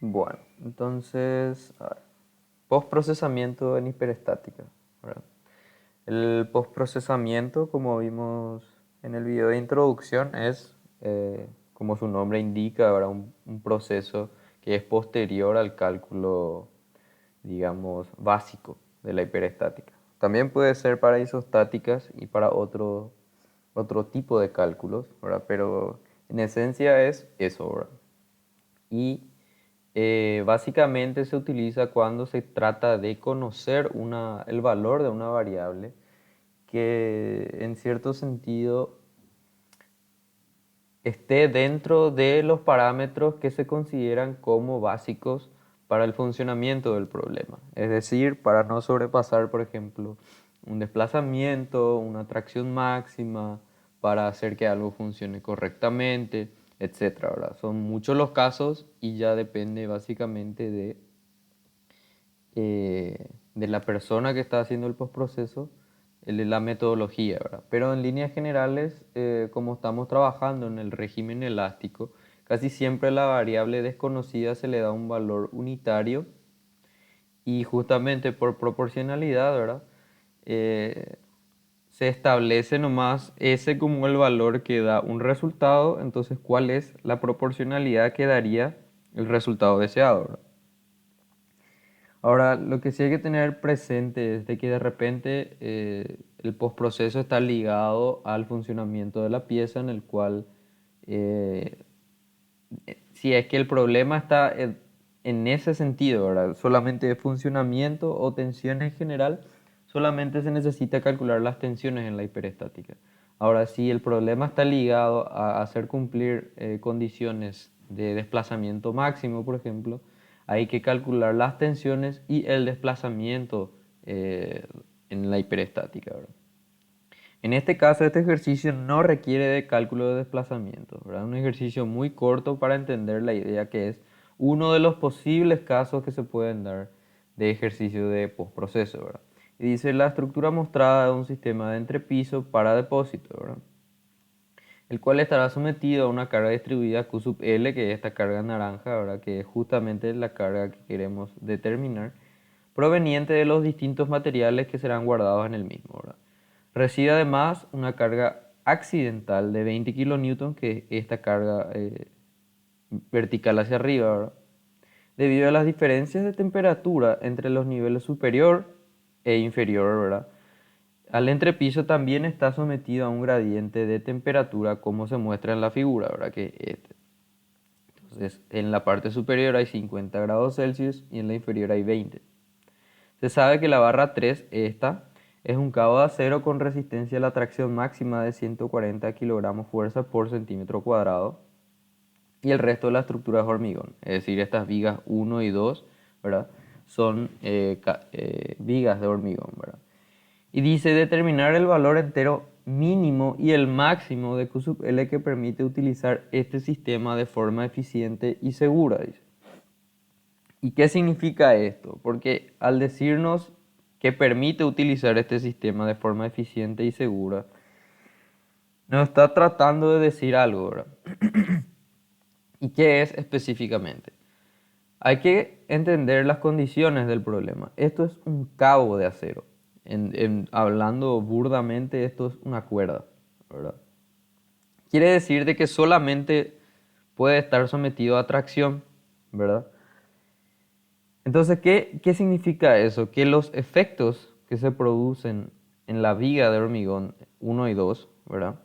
Bueno, entonces, a ver, postprocesamiento en hiperestática, ¿verdad? El postprocesamiento, como vimos en el video de introducción, es, como su nombre indica, ¿verdad? Un proceso que es posterior al cálculo, digamos, básico de la hiperestática. También puede ser para isostáticas y para otro tipo de cálculos, ¿verdad? Pero en esencia es eso, ¿verdad? Y básicamente se utiliza cuando se trata de conocer el valor de una variable que en cierto sentido esté dentro de los parámetros que se consideran como básicos para el funcionamiento del problema. Es decir, para no sobrepasar, por ejemplo, un desplazamiento, una tracción máxima, para hacer que algo funcione correctamente, etcétera, ¿verdad? Son muchos los casos y ya depende básicamente de la persona que está haciendo el postproceso, la metodología, ¿verdad? Pero en líneas generales, como estamos trabajando en el régimen elástico, casi siempre la variable desconocida se le da un valor unitario y justamente por proporcionalidad, ¿verdad? Eh, Se establece nomás ese como el valor que da un resultado, entonces ¿cuál es la proporcionalidad que daría el resultado deseado, ¿verdad? Ahora, lo que sí hay que tener presente es de que de repente el postproceso está ligado al funcionamiento de la pieza en el cual eh, si es que el problema está en ese sentido, ¿verdad? Solamente de funcionamiento o tensión en general, solamente se necesita calcular las tensiones en la hiperestática. Ahora, si el problema está ligado a hacer cumplir condiciones de desplazamiento máximo, por ejemplo, hay que calcular las tensiones y el desplazamiento eh, en la hiperestática, ¿verdad? En este caso, este ejercicio no requiere de cálculo de desplazamiento, ¿verdad? Un ejercicio muy corto para entender la idea que es uno de los posibles casos que se pueden dar de ejercicio de postproceso, ¿verdad? Y dice la estructura mostrada de un sistema de entrepiso para depósito, ¿verdad? El cual estará sometido a una carga distribuida Q sub L, que es esta carga naranja, ¿verdad? Que es justamente la carga que queremos determinar, proveniente de los distintos materiales que serán guardados en el mismo, ¿verdad? Recibe además una carga accidental de 20 kilonewton, que es esta carga vertical hacia arriba, ¿verdad? Debido a las diferencias de temperatura entre los niveles superior e inferior, ¿verdad? Al entrepiso también está sometido a un gradiente de temperatura como se muestra en la figura, ¿verdad? Entonces, en la parte superior hay 50 grados Celsius y en la inferior hay 20. Se sabe que la barra 3, esta, es un cabo de acero con resistencia a la tracción máxima de 140 kilogramos fuerza por centímetro cuadrado y el resto de la estructura es hormigón. Es decir, estas vigas 1 y 2, ¿verdad? Son vigas de hormigón, ¿verdad? Y dice determinar el valor entero mínimo y el máximo de Q sub L que permite utilizar este sistema de forma eficiente y segura, dice. ¿Y qué significa esto? Porque al decirnos que permite utilizar este sistema de forma eficiente y segura, nos está tratando de decir algo, ¿verdad? ¿Y qué es específicamente? Hay que entender las condiciones del problema. Esto es un cabo de acero. Hablando burdamente, esto es una cuerda, ¿verdad? Quiere decir de que solamente puede estar sometido a tracción, ¿verdad? Entonces, ¿qué significa eso? Que los efectos que se producen en la viga de hormigón 1 y 2, ¿verdad?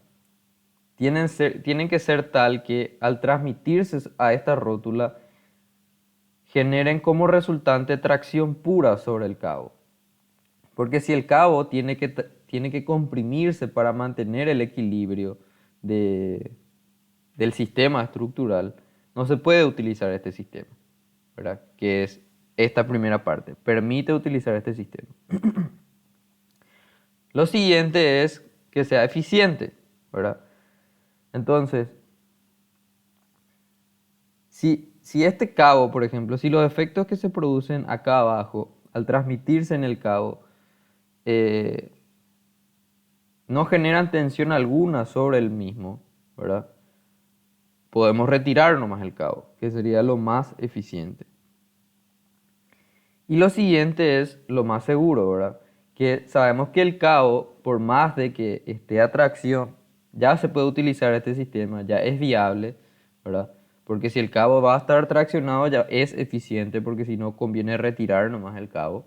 Tienen que ser tal que al transmitirse a esta rótula generen como resultante tracción pura sobre el cabo. Porque si el cabo tiene que comprimirse para mantener el equilibrio de- del sistema estructural, no se puede utilizar este sistema, ¿verdad? Que es esta primera parte. Permite utilizar este sistema. Lo siguiente es que sea eficiente, ¿verdad? Entonces, si este cabo, por ejemplo, si los efectos que se producen acá abajo, al transmitirse en el cabo, eh, no generan tensión alguna sobre el mismo, ¿verdad? podemos retirar nomás el cabo, que sería lo más eficiente. Y lo siguiente es lo más seguro, ¿verdad? Que sabemos que el cabo, por más de que esté a tracción, ya se puede utilizar este sistema, ya es viable, ¿verdad? Porque si el cabo va a estar traccionado ya es eficiente, porque si no conviene retirar nomás el cabo.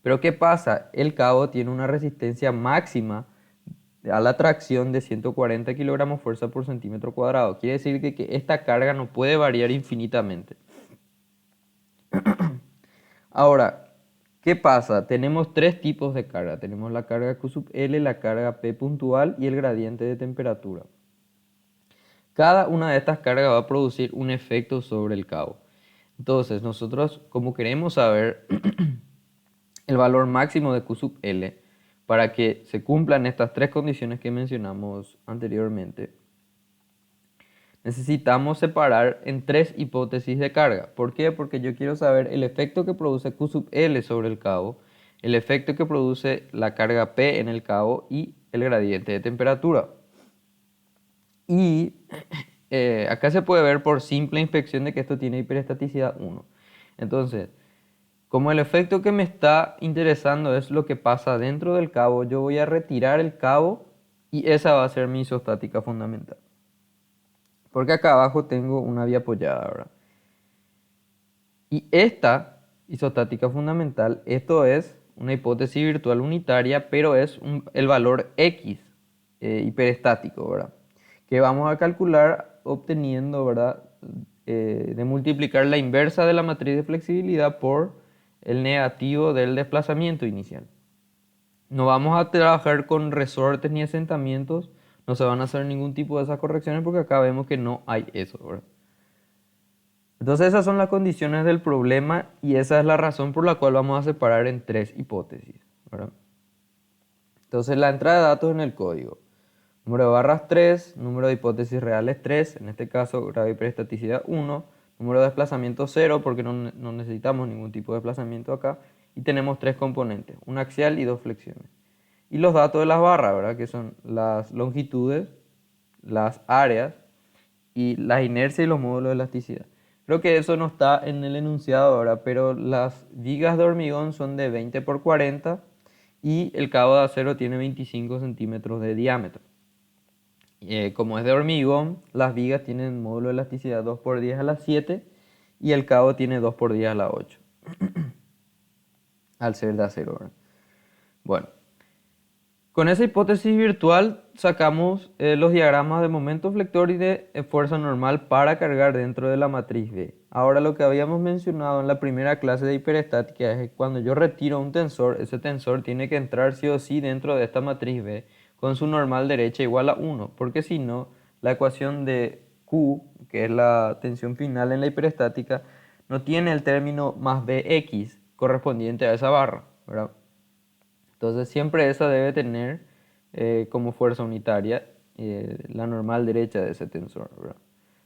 Pero ¿qué pasa? El cabo tiene una resistencia máxima a la tracción de 140 kilogramos fuerza por centímetro cuadrado. Quiere decir que esta carga no puede variar infinitamente. Ahora, ¿qué pasa? Tenemos tres tipos de carga. Tenemos la carga Q sub L, la carga P puntual y el gradiente de temperatura. Cada una de estas cargas va a producir un efecto sobre el cabo. Entonces, nosotros, como queremos saber el valor máximo de Q sub L, para que se cumplan estas tres condiciones que mencionamos anteriormente, necesitamos separar en tres hipótesis de carga. ¿Por qué? Porque yo quiero saber el efecto que produce Q sub L sobre el cabo, el efecto que produce la carga P en el cabo y el gradiente de temperatura. Y acá se puede ver por simple inspección de que esto tiene hiperestaticidad 1. Entonces, como el efecto que me está interesando es lo que pasa dentro del cabo, yo voy a retirar el cabo y esa va a ser mi isostática fundamental. Porque acá abajo tengo una vía apoyada, ¿verdad? Y esta isostática fundamental, esto es una hipótesis virtual unitaria, pero es el valor X hiperestático, ¿verdad? Que vamos a calcular obteniendo, ¿verdad? De multiplicar la inversa de la matriz de flexibilidad por el negativo del desplazamiento inicial. No vamos a trabajar con resortes ni asentamientos, no se van a hacer ningún tipo de esas correcciones porque acá vemos que no hay eso, ¿verdad? Entonces esas son las condiciones del problema y esa es la razón por la cual vamos a separar en tres hipótesis, ¿verdad? Entonces la entrada de datos en el código. Número de barras 3, número de hipótesis reales 3, en este caso grado de hiperestaticidad 1, número de desplazamiento 0 porque no necesitamos ningún tipo de desplazamiento acá, y tenemos tres componentes, un axial y dos flexiones. Y los datos de las barras, ¿verdad? Que son las longitudes, las áreas y las inercias y los módulos de elasticidad. Creo que eso no está en el enunciado ahora, pero las vigas de hormigón son de 20 por 40 y el cabo de acero tiene 25 centímetros de diámetro. Como es de hormigón, las vigas tienen módulo de elasticidad 2 por 10 a la 7 y el cabo tiene 2 por 10 a la 8. Al ser de acero, ¿verdad? Bueno, con esa hipótesis virtual sacamos los diagramas de momento flector y de fuerza normal para cargar dentro de la matriz B. Ahora lo que habíamos mencionado en la primera clase de hiperestática es que cuando yo retiro un tensor, ese tensor tiene que entrar sí o sí dentro de esta matriz B con su normal derecha igual a 1, porque si no, la ecuación de Q, que es la tensión final en la hiperestática, no tiene el término más Bx correspondiente a esa barra, ¿verdad? Entonces siempre esa debe tener como fuerza unitaria la normal derecha de ese tensor, ¿verdad?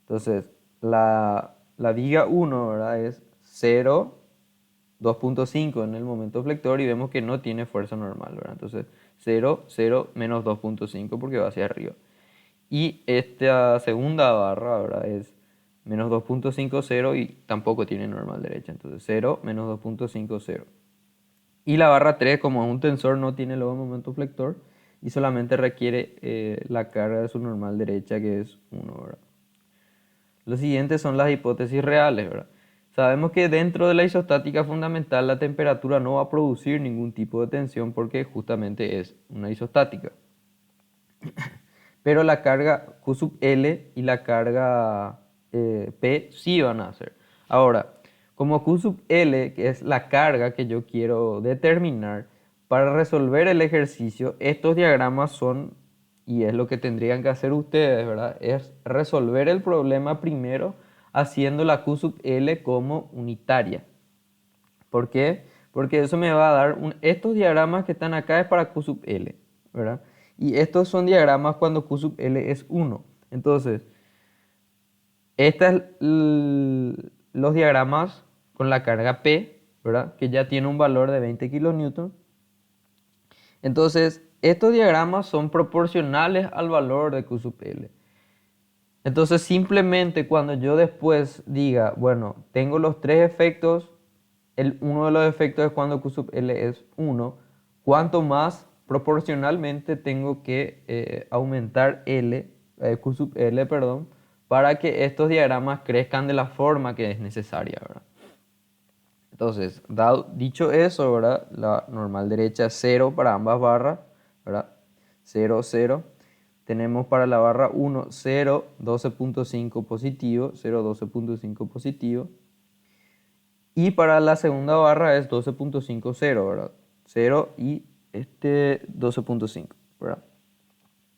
Entonces la viga 1, ¿verdad? Es 0, 2.5 en el momento flector y vemos que no tiene fuerza normal, ¿verdad? Entonces 0, 0, menos 2.5 porque va hacia arriba. Y esta segunda barra, ¿verdad? Es menos 2.5, 0 y tampoco tiene normal derecha. Entonces 0, menos 2.5, 0. Y la barra 3, como es un tensor, no tiene luego momento flector y solamente requiere la carga de su normal derecha, que es 1, ¿verdad? Los siguientes son las hipótesis reales, ¿verdad? Sabemos que dentro de la isostática fundamental la temperatura no va a producir ningún tipo de tensión porque justamente es una isostática. Pero la carga Q sub L y la carga P sí van a hacer. Ahora, como Q sub L, que es la carga que yo quiero determinar, para resolver el ejercicio, estos diagramas son, y es lo que tendrían que hacer ustedes, ¿verdad? Es resolver el problema primero haciendo la Q sub L como unitaria. ¿Por qué? Porque eso me va a dar, estos diagramas que están acá es para Q sub L, ¿verdad? Y estos son diagramas cuando Q sub L es 1. Entonces, estos los diagramas con la carga P, ¿verdad? Que ya tiene un valor de 20 kilonewton. Entonces, estos diagramas son proporcionales al valor de Q sub L. Entonces simplemente cuando yo después diga, bueno, tengo los tres efectos, uno de los efectos es cuando Q sub L es 1, cuanto más proporcionalmente tengo que aumentar Q sub L, perdón, para que estos diagramas crezcan de la forma que es necesaria, ¿verdad? Entonces, dicho eso, ¿verdad? La normal derecha es 0 para ambas barras, ¿verdad? 0, 0. Tenemos para la barra 1, 0, 12.5 positivo, 0, 12.5 positivo. Y para la segunda barra es 12.5, 0, ¿verdad? 0 y 12.5, ¿verdad?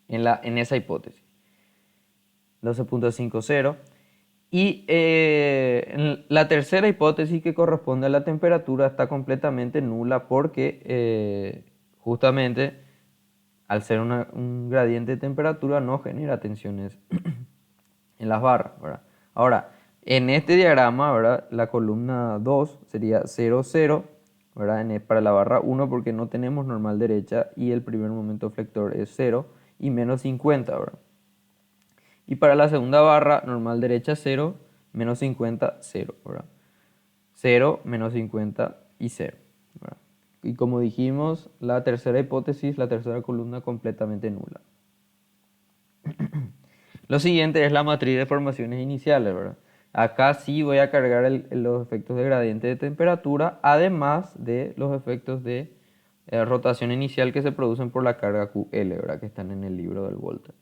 En esa hipótesis. 12.5, 0. Y en la tercera hipótesis, que corresponde a la temperatura, está completamente nula porque justamente al ser un gradiente de temperatura no genera tensiones en las barras, ¿verdad? Ahora, en este diagrama, ¿verdad? La columna 2 sería 0, 0, ¿verdad? Para la barra 1 porque no tenemos normal derecha y el primer momento flector es 0 y menos 50, ¿verdad? Y para la segunda barra, normal derecha 0, menos 50, 0, ¿verdad? 0, menos 50 y 0, ¿verdad? Y como dijimos, la tercera hipótesis, la tercera columna completamente nula. Lo siguiente es la matriz de formaciones iniciales, ¿verdad? Acá sí voy a cargar los efectos de gradiente de temperatura, además de los efectos de rotación inicial que se producen por la carga QL, ¿verdad? Que están en el libro del Volta.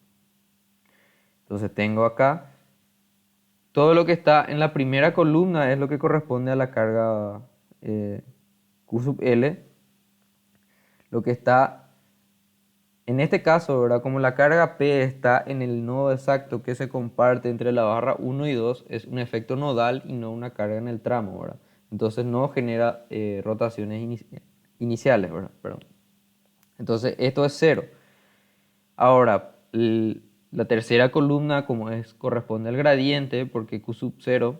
Entonces tengo acá todo lo que está en la primera columna es lo que corresponde a la carga Q sub L. Lo que está, en este caso, ¿verdad? Como la carga P está en el nodo exacto que se comparte entre la barra 1 y 2, es un efecto nodal y no una carga en el tramo, ¿verdad? Entonces no genera rotaciones iniciales, ¿verdad? Perdón. Entonces esto es 0. Ahora, la tercera columna, como corresponde al gradiente, porque Q sub 0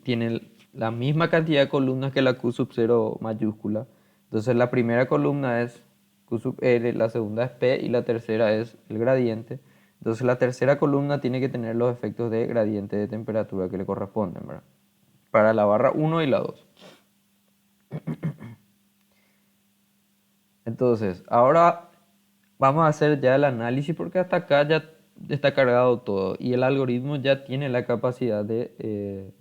tiene la misma cantidad de columnas que la Q sub 0 mayúscula. Entonces la primera columna es Q sub L, la segunda es P y la tercera es el gradiente. Entonces la tercera columna tiene que tener los efectos de gradiente de temperatura que le corresponden, ¿verdad? Para la barra 1 y la 2. Entonces, ahora vamos a hacer ya el análisis porque hasta acá ya está cargado todo y el algoritmo ya tiene la capacidad de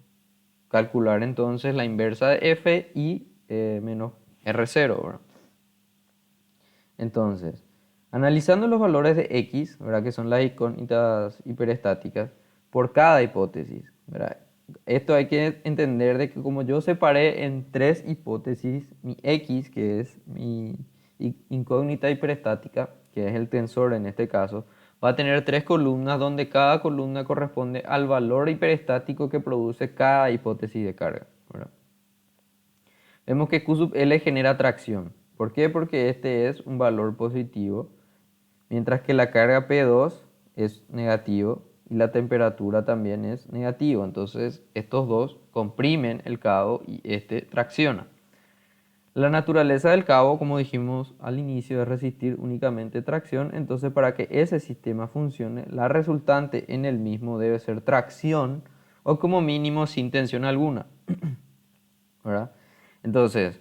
calcular entonces la inversa de f y menos R0, ¿verdad? Entonces, analizando los valores de x, ¿verdad? Que son las incógnitas hiperestáticas, por cada hipótesis, ¿verdad? Esto hay que entender de que como yo separé en tres hipótesis, mi x, que es mi incógnita hiperestática, que es el tensor en este caso, va a tener tres columnas donde cada columna corresponde al valor hiperestático que produce cada hipótesis de carga, ¿verdad? Vemos que Q sub L genera tracción. ¿Por qué? Porque este es un valor positivo, mientras que la carga P2 es negativo y la temperatura también es negativo. Entonces estos dos comprimen el cabo y este tracciona. La naturaleza del cabo, como dijimos al inicio, es resistir únicamente tracción. Entonces para que ese sistema funcione, la resultante en el mismo debe ser tracción o como mínimo sin tensión alguna, ¿verdad? Entonces,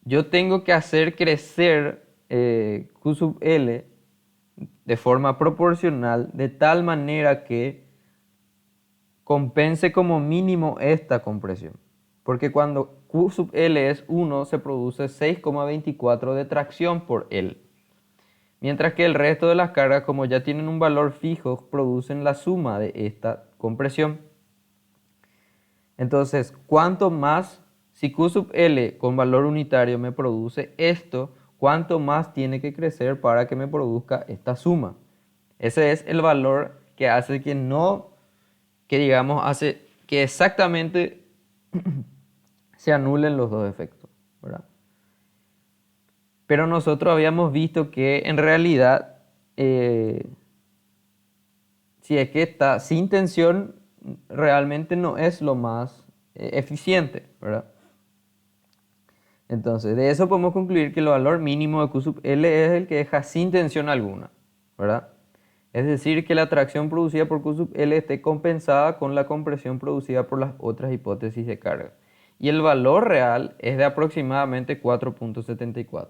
yo tengo que hacer crecer Q sub L de forma proporcional de tal manera que compense como mínimo esta compresión. Porque cuando Q sub L es 1 se produce 6,24 de tracción por L. Mientras que el resto de las cargas, como ya tienen un valor fijo, producen la suma de esta compresión. Entonces, cuanto más, si Q sub L con valor unitario me produce esto, cuánto más tiene que crecer para que me produzca esta suma. Ese es el valor que hace que no, que digamos, hace que exactamente se anulen los dos efectos, ¿verdad? Pero nosotros habíamos visto que en realidad, si es que está sin tensión, realmente no es lo más eficiente, ¿verdad? Entonces, de eso podemos concluir que el valor mínimo de Q sub L es el que deja sin tensión alguna, ¿verdad? Es decir, que la tracción producida por Q sub L esté compensada con la compresión producida por las otras hipótesis de carga. Y el valor real es de aproximadamente 4.74.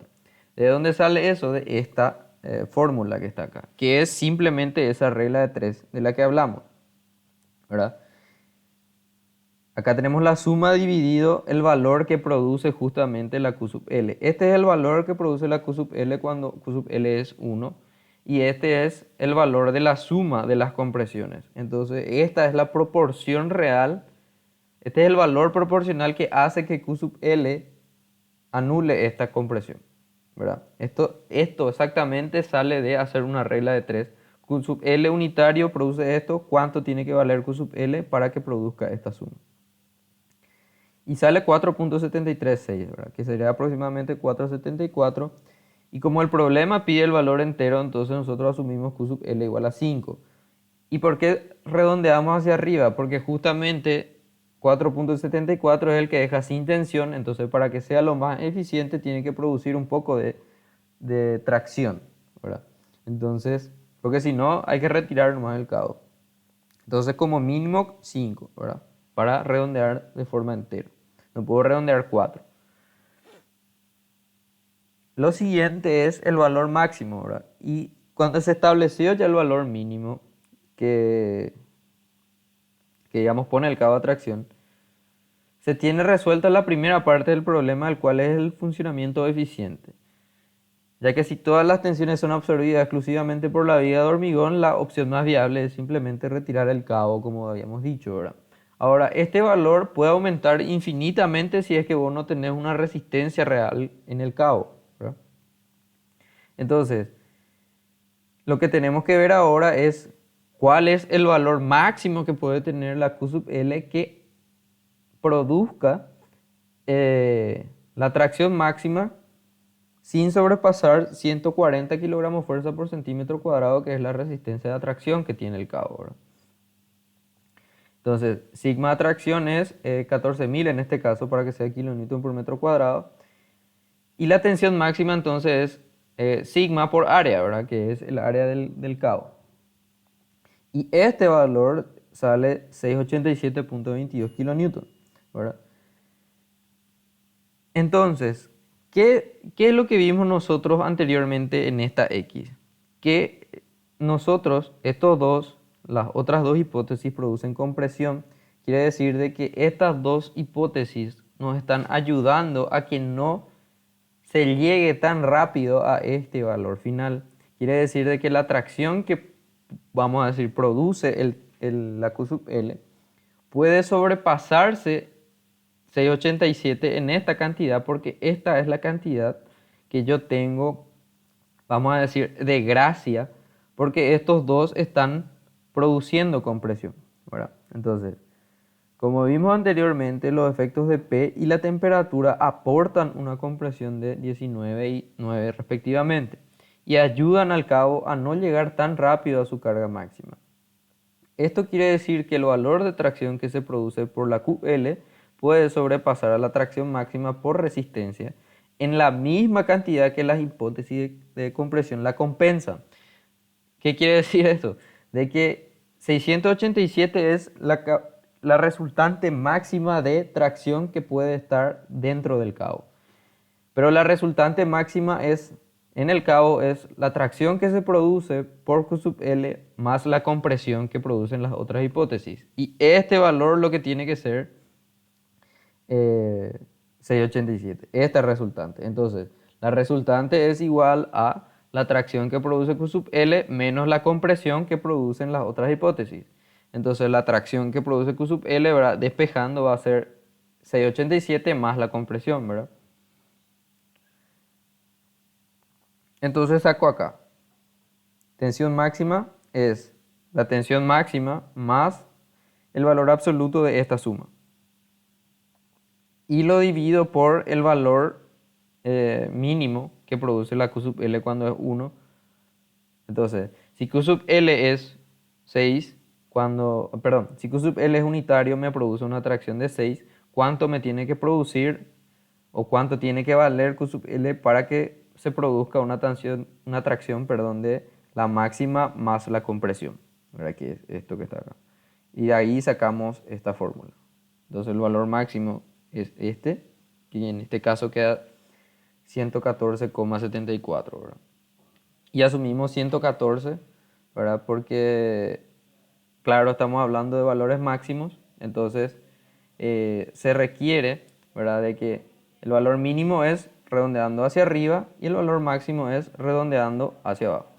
¿De dónde sale eso? De esta fórmula que está acá, que es simplemente esa regla de 3 de la que hablamos, ¿verdad? Acá tenemos la suma dividido el valor que produce justamente la Q sub L. Este es el valor que produce la Q sub L cuando Q sub L es 1. Y este es el valor de la suma de las compresiones. Entonces, esta es la proporción real. Este es el valor proporcional que hace que Q sub L anule esta compresión, ¿verdad? Esto exactamente sale de hacer una regla de 3. Q sub L unitario produce esto. ¿Cuánto tiene que valer Q sub L para que produzca esta suma? Y sale 4.736, ¿verdad? Que sería aproximadamente 4.74. Y como el problema pide el valor entero, entonces nosotros asumimos Q sub L igual a 5. ¿Y por qué redondeamos hacia arriba? Porque justamente 4.74 es el que deja sin tensión, entonces para que sea lo más eficiente tiene que producir un poco de tracción, ¿verdad? Entonces, porque si no hay que retirar nomás el cabo. Entonces como mínimo 5, ¿verdad? Para redondear de forma entera. No puedo redondear 4. Lo siguiente es el valor máximo, ¿verdad? Y cuando se estableció ya el valor mínimo que digamos pone el cabo de tracción, se tiene resuelta la primera parte del problema, el cual es el funcionamiento eficiente. Ya que si todas las tensiones son absorbidas exclusivamente por la viga de hormigón, la opción más viable es simplemente retirar el cabo, como habíamos dicho, ¿verdad? Ahora, este valor puede aumentar infinitamente si es que vos no tenés una resistencia real en el cabo, ¿verdad? Entonces, lo que tenemos que ver ahora es cuál es el valor máximo que puede tener la Q sub L que produzca la tracción máxima sin sobrepasar 140 kilogramos fuerza por centímetro cuadrado, que es la resistencia de atracción que tiene el cabo, ¿verdad? Entonces, sigma de atracción es 14.000 en este caso, para que sea kilonewton por metro cuadrado. Y la tensión máxima entonces es sigma por área, ¿verdad? Que es el área del cabo. Y este valor sale 687.22 kilonewton, ¿verdad? Entonces, ¿qué es lo que vimos nosotros anteriormente en esta X? Que nosotros, las otras dos hipótesis producen compresión. Quiere decir de que estas dos hipótesis nos están ayudando a que no se llegue tan rápido a este valor final. Quiere decir de que la tracción que, vamos a decir, produce la Q sub L puede sobrepasarse 687 en esta cantidad, porque esta es la cantidad que yo tengo, vamos a decir, de gracia, porque estos dos están produciendo compresión, ¿verdad? Entonces, como vimos anteriormente, los efectos de P y la temperatura aportan una compresión de 19 y 9 respectivamente y ayudan al cabo a no llegar tan rápido a su carga máxima. Esto quiere decir que el valor de tracción que se produce por la QL puede sobrepasar a la tracción máxima por resistencia en la misma cantidad que las hipótesis de compresión la compensan. ¿Qué quiere decir esto? De que 687 es la resultante máxima de tracción que puede estar dentro del cabo. Pero la resultante máxima en el cabo es la tracción que se produce por Q sub L más la compresión que producen las otras hipótesis. Y este valor lo que tiene que ser 687. Esta resultante. Entonces, la resultante es igual a la tracción que produce Q sub L menos la compresión que producen las otras hipótesis. Entonces, la tracción que produce Q sub L, ¿verdad? Despejando va a ser 687 más la compresión, ¿verdad? Entonces saco acá. Tensión máxima es la tensión máxima más el valor absoluto de esta suma. Y lo divido por el valor mínimo que produce la Q sub L cuando es 1. Entonces, si Q sub L es 6, si Q sub L es unitario, me produce una tracción de 6. ¿Cuánto me tiene que producir o cuánto tiene que valer Q sub L para que se produzca una tracción de la máxima más la compresión, ¿verdad? Que es esto que está acá. Y de ahí sacamos esta fórmula. Entonces el valor máximo es este, que en este caso queda 114,74, ¿verdad? Y asumimos 114, ¿verdad? Porque, claro, estamos hablando de valores máximos, entonces se requiere, ¿verdad? De que el valor mínimo es redondeando hacia arriba y el valor máximo es redondeando hacia abajo.